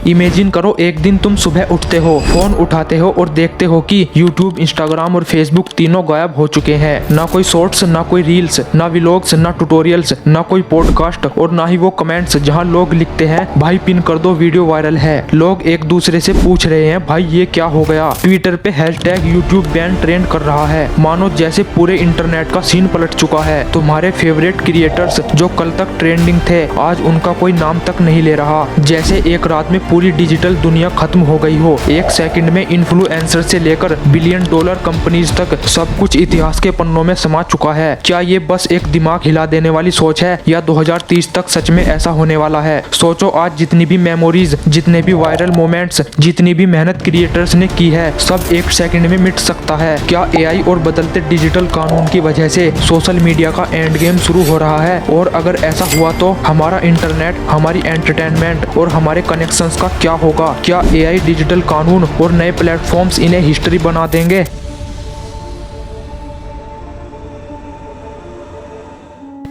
Imagine करो एक दिन तुम सुबह उठते हो, फोन उठाते हो और देखते हो कि यूट्यूब, इंस्टाग्राम और फेसबुक तीनों गायब हो चुके हैं। ना कोई शॉर्ट्स, ना कोई रील्स, ना व्लॉग्स, ना ट्यूटोरियल्स, ना कोई पॉडकास्ट और ना ही वो कमेंट्स जहां लोग लिखते हैं भाई पिन कर दो वीडियो वायरल है। लोग एक दूसरे से पूछ रहे हैं भाई ये क्या हो गया। ट्विटर पे हैशटैग यूट्यूब बैन ट्रेंड कर रहा है, मानो जैसे पूरे इंटरनेट का सीन पलट चुका है। तुम्हारे फेवरेट क्रिएटर्स जो कल तक ट्रेंडिंग थे आज उनका कोई नाम तक नहीं ले रहा, जैसे एक रात में पूरी डिजिटल दुनिया खत्म हो गई हो। एक सेकंड में इन्फ्लुएंसर से लेकर बिलियन डॉलर कंपनीज तक सब कुछ इतिहास के पन्नों में समा चुका है। क्या ये बस एक दिमाग हिला देने वाली सोच है या 2030 तक सच में ऐसा होने वाला है? सोचो आज जितनी भी मेमोरीज, जितने भी वायरल मोमेंट्स, जितनी भी मेहनत क्रिएटर्स ने की है, सब एक सेकंड में मिट सकता है। क्या एआई और बदलते डिजिटल कानून की वजह से सोशल मीडिया का एंड गेम शुरू हो रहा है? और अगर ऐसा हुआ तो हमारा इंटरनेट, हमारी एंटरटेनमेंट और हमारे कनेक्शंस का क्या होगा? क्या एआई, डिजिटल कानून और नए प्लेटफॉर्म्स इन्हें हिस्ट्री बना देंगे?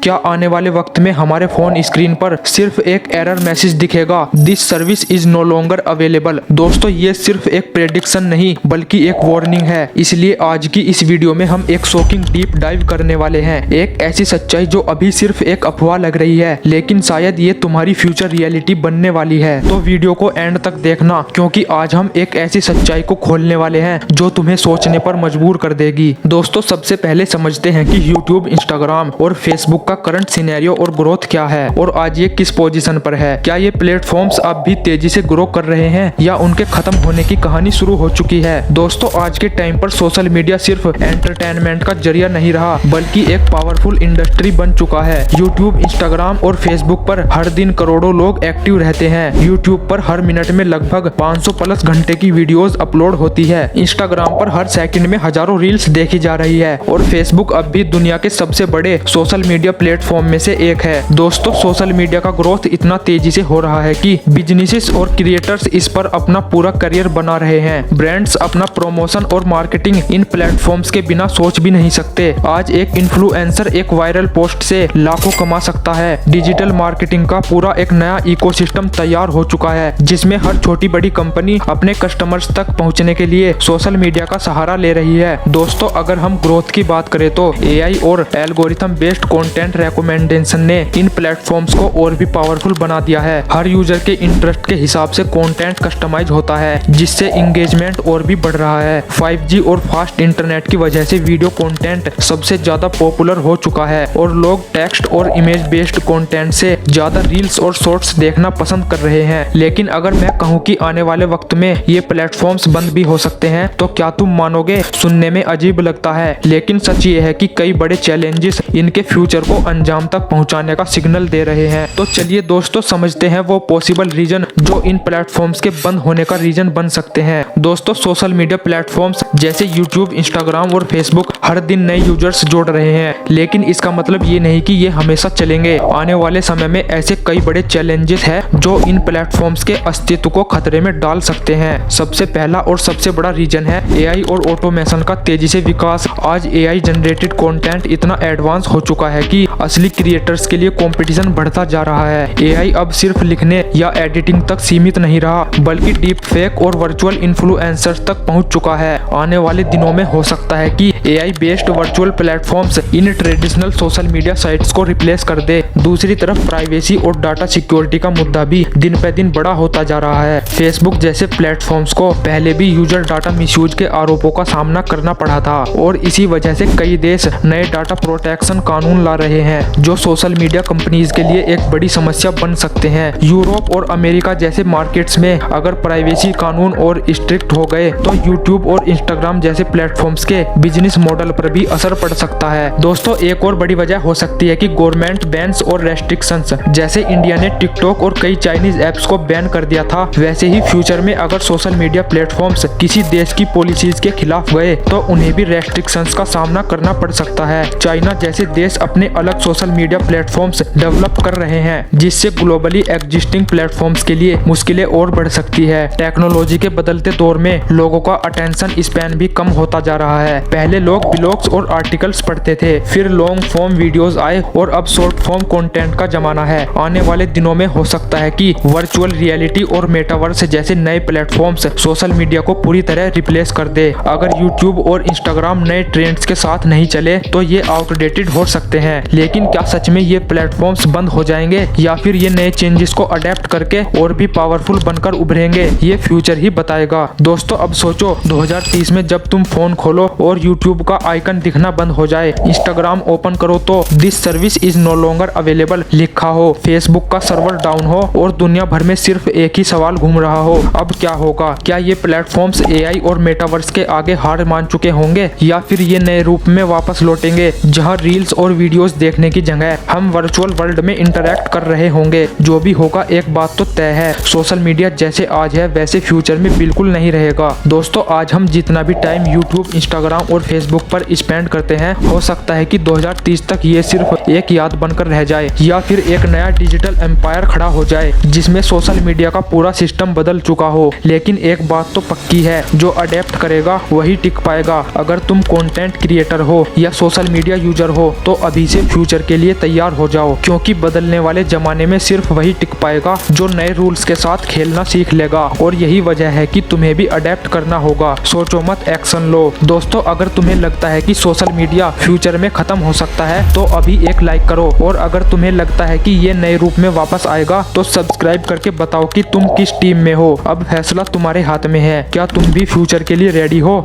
क्या आने वाले वक्त में हमारे फोन स्क्रीन पर सिर्फ एक एरर मैसेज दिखेगा, this service is no longer available? दोस्तों ये सिर्फ एक प्रेडिक्शन नहीं बल्कि एक वार्निंग है। इसलिए आज की इस वीडियो में हम एक शॉकिंग डीप डाइव करने वाले हैं, एक ऐसी सच्चाई जो अभी सिर्फ एक अफवाह लग रही है लेकिन शायद ये तुम्हारी फ्यूचर रियलिटी बनने वाली है। तो वीडियो को एंड तक देखना क्योंकि आज हम एक ऐसी सच्चाई को खोलने वाले हैं जो तुम्हें सोचने पर मजबूर कर देगी। दोस्तों सबसे पहले समझते हैं कि यूट्यूब, इंस्टाग्राम और फेसबुक का करंट सिनेरियो और ग्रोथ क्या है और आज ये किस पोजीशन पर है। क्या ये प्लेटफॉर्म्स अब भी तेजी से ग्रो कर रहे हैं या उनके खत्म होने की कहानी शुरू हो चुकी है? दोस्तों आज के टाइम पर सोशल मीडिया सिर्फ एंटरटेनमेंट का जरिया नहीं रहा बल्कि एक पावरफुल इंडस्ट्री बन चुका है। यूट्यूब, इंस्टाग्राम और फेसबुक पर हर दिन करोड़ों लोग एक्टिव रहते हैं। यूट्यूब पर हर मिनट में लगभग 500 प्लस घंटे की वीडियोस अपलोड होती है। इंस्टाग्राम पर हर सेकंड में हजारों रील्स देखी जा रही है और फेसबुक अब भी दुनिया के सबसे बड़े सोशल मीडिया प्लेटफॉर्म में से एक है। दोस्तों सोशल मीडिया का ग्रोथ इतना तेजी से हो रहा है कि बिजनेसेस और क्रिएटर्स इस पर अपना पूरा करियर बना रहे हैं। ब्रांड्स अपना प्रमोशन और मार्केटिंग इन प्लेटफॉर्म्स के बिना सोच भी नहीं सकते। आज एक इन्फ्लुएंसर एक वायरल पोस्ट से लाखों कमा सकता है। डिजिटल मार्केटिंग का पूरा एक नया इकोसिस्टम तैयार हो चुका है जिसमें हर छोटी बड़ी कंपनी अपने कस्टमर्स तक पहुंचने के लिए सोशल मीडिया का सहारा ले रही है। दोस्तों अगर हम ग्रोथ की बात करें तो एआई और एल्गोरिथम बेस्ड कंटेंट रिकमेंडेशन ने इन प्लेटफॉर्म्स को और भी पावरफुल बना दिया है। हर यूजर के इंटरेस्ट के हिसाब से कंटेंट कस्टमाइज होता है जिससे एंगेजमेंट और भी बढ़ रहा है। 5G और फास्ट इंटरनेट की वजह से वीडियो कंटेंट सबसे ज्यादा पॉपुलर हो चुका है और लोग टेक्स्ट और इमेज बेस्ड कंटेंट से ज्यादा रील्स और शॉर्ट्स देखना पसंद कर रहे हैं। लेकिन अगर मैं कहूँ कि आने वाले वक्त में ये प्लेटफॉर्म्स बंद भी हो सकते हैं तो क्या तुम मानोगे? सुनने में अजीब लगता है लेकिन सच ये है कि कई बड़े चैलेंजेस इनके फ्यूचर को अंजाम तक पहुंचाने का सिग्नल दे रहे हैं। तो चलिए दोस्तों समझते हैं वो पॉसिबल रीजन जो इन प्लेटफॉर्म्स के बंद होने का रीजन बन सकते हैं। दोस्तों सोशल मीडिया प्लेटफॉर्म्स जैसे यूट्यूब, इंस्टाग्राम और फेसबुक हर दिन नए यूजर्स जोड़ रहे हैं लेकिन इसका मतलब ये नहीं कि ये हमेशा चलेंगे। आने वाले समय में ऐसे कई बड़े चैलेंजेस हैं जो इन प्लेटफॉर्म्स के अस्तित्व को खतरे में डाल सकते हैं। सबसे पहला और सबसे बड़ा रीजन है एआई और ऑटोमेशन का तेजी से विकास। आज एआई जनरेटेड कंटेंट इतना एडवांस हो चुका है कि असली क्रिएटर्स के लिए कंपटीशन बढ़ता जा रहा है। एआई अब सिर्फ लिखने या एडिटिंग तक सीमित नहीं रहा बल्कि डीप फेक और वर्चुअल इन्फ्लुएंसर्स तक पहुंच चुका है। आने वाले दिनों में हो सकता है कि AI based virtual platforms in traditional social media sites को रिप्लेस कर दे। दूसरी तरफ प्राइवेसी और डाटा सिक्योरिटी का मुद्दा भी दिन पे दिन बड़ा होता जा रहा है। फेसबुक जैसे प्लेटफॉर्म्स को पहले भी यूजर डाटा मिसयूज के आरोपों का सामना करना पड़ा था और इसी वजह से कई देश नए डाटा प्रोटेक्शन कानून ला रहे हैं जो सोशल मीडिया कंपनीज के लिए एक बड़ी समस्या बन सकते हैं। यूरोप और अमेरिका जैसे मार्केट्स में अगर प्राइवेसी कानून और स्ट्रिक्ट हो गए तो यूट्यूब और इंस्टाग्राम जैसे प्लेटफॉर्म्स के बिजनेस मॉडल पर भी असर पड़ सकता है। दोस्तों एक और बड़ी वजह हो सकती है कि गवर्नमेंट बैन्स और रेस्ट्रिक्शंस। जैसे इंडिया ने टिकटॉक और कई चाइनीज ऐप्स को बैन कर दिया था, वैसे ही फ्यूचर में अगर सोशल मीडिया प्लेटफॉर्म्स किसी देश की पॉलिसीज के खिलाफ गए तो उन्हें भी रेस्ट्रिक्शंस का सामना करना पड़ सकता है। चाइना जैसे देश अपने अलग सोशल मीडिया प्लेटफॉर्म्स डेवलप कर रहे हैं जिससे ग्लोबली एग्जिस्टिंग प्लेटफॉर्म्स के लिए मुश्किलें और बढ़ सकती है। टेक्नोलॉजी के बदलते दौर में लोगों का अटेंशन स्पैन भी कम होता जा रहा है। पहले पहले लोग ब्लॉग्स और आर्टिकल्स पढ़ते थे, फिर लॉन्ग फॉर्म वीडियोस आए और अब शॉर्ट फॉर्म कंटेंट का जमाना है। आने वाले दिनों में हो सकता है कि वर्चुअल रियलिटी और मेटावर्स जैसे नए प्लेटफॉर्म्स सोशल मीडिया को पूरी तरह रिप्लेस कर दे। अगर यूट्यूब और इंस्टाग्राम नए ट्रेंड्स के साथ नहीं चले तो ये आउटडेटेड हो सकते हैं, लेकिन क्या सच में ये प्लेटफॉर्म्स बंद हो जाएंगे या फिर ये नए चेंजेस को अडेप्ट करके और भी पावरफुल बनकर उभरेंगे, ये फ्यूचर ही बताएगा। दोस्तों अब सोचो 2030 में जब तुम फोन खोलो और यूट्यूब का आइकन दिखना बंद हो जाए, इंस्टाग्राम ओपन करो तो this service is no longer available लिखा हो, फेसबुक का सर्वर डाउन हो और दुनिया भर में सिर्फ एक ही सवाल घूम रहा हो, अब क्या होगा? क्या ये प्लेटफॉर्म्स एआई और मेटावर्स के आगे हार मान चुके होंगे या फिर ये नए रूप में वापस लौटेंगे जहां रील्स और वीडियोस देखने की जगह हम वर्चुअल वर्ल्ड में इंटरैक्ट कर रहे होंगे? जो भी होगा एक बात तो तय है, सोशल मीडिया जैसे आज है वैसे फ्यूचर में बिल्कुल नहीं रहेगा। दोस्तों आज हम जितना भी टाइम यूट्यूब, इंस्टाग्राम और फेसबुक पर स्पेंड करते हैं, हो सकता है कि 2030 तक ये सिर्फ एक याद बनकर रह जाए या फिर एक नया डिजिटल एम्पायर खड़ा हो जाए जिसमें सोशल मीडिया का पूरा सिस्टम बदल चुका हो। लेकिन एक बात तो पक्की है, जो अडेप्ट करेगा वही टिक पाएगा। अगर तुम कंटेंट क्रिएटर हो या सोशल मीडिया यूजर हो तो अभी से फ्यूचर के लिए तैयार हो जाओ, क्योंकि बदलने वाले जमाने में सिर्फ वही टिक पाएगा जो नए रूल्स के साथ खेलना सीख लेगा। और यही वजह है कि तुम्हें भी अडेप्ट करना होगा। सोचो मत, एक्शन लो। दोस्तों अगर तुम्हें लगता है कि सोशल मीडिया फ्यूचर में खत्म हो सकता है तो अभी एक लाइक करो, और अगर तुम्हें लगता है कि ये नए रूप में वापस आएगा तो सब्सक्राइब करके बताओ कि तुम किस टीम में हो। अब फैसला तुम्हारे हाथ में है, क्या तुम भी फ्यूचर के लिए रेडी हो?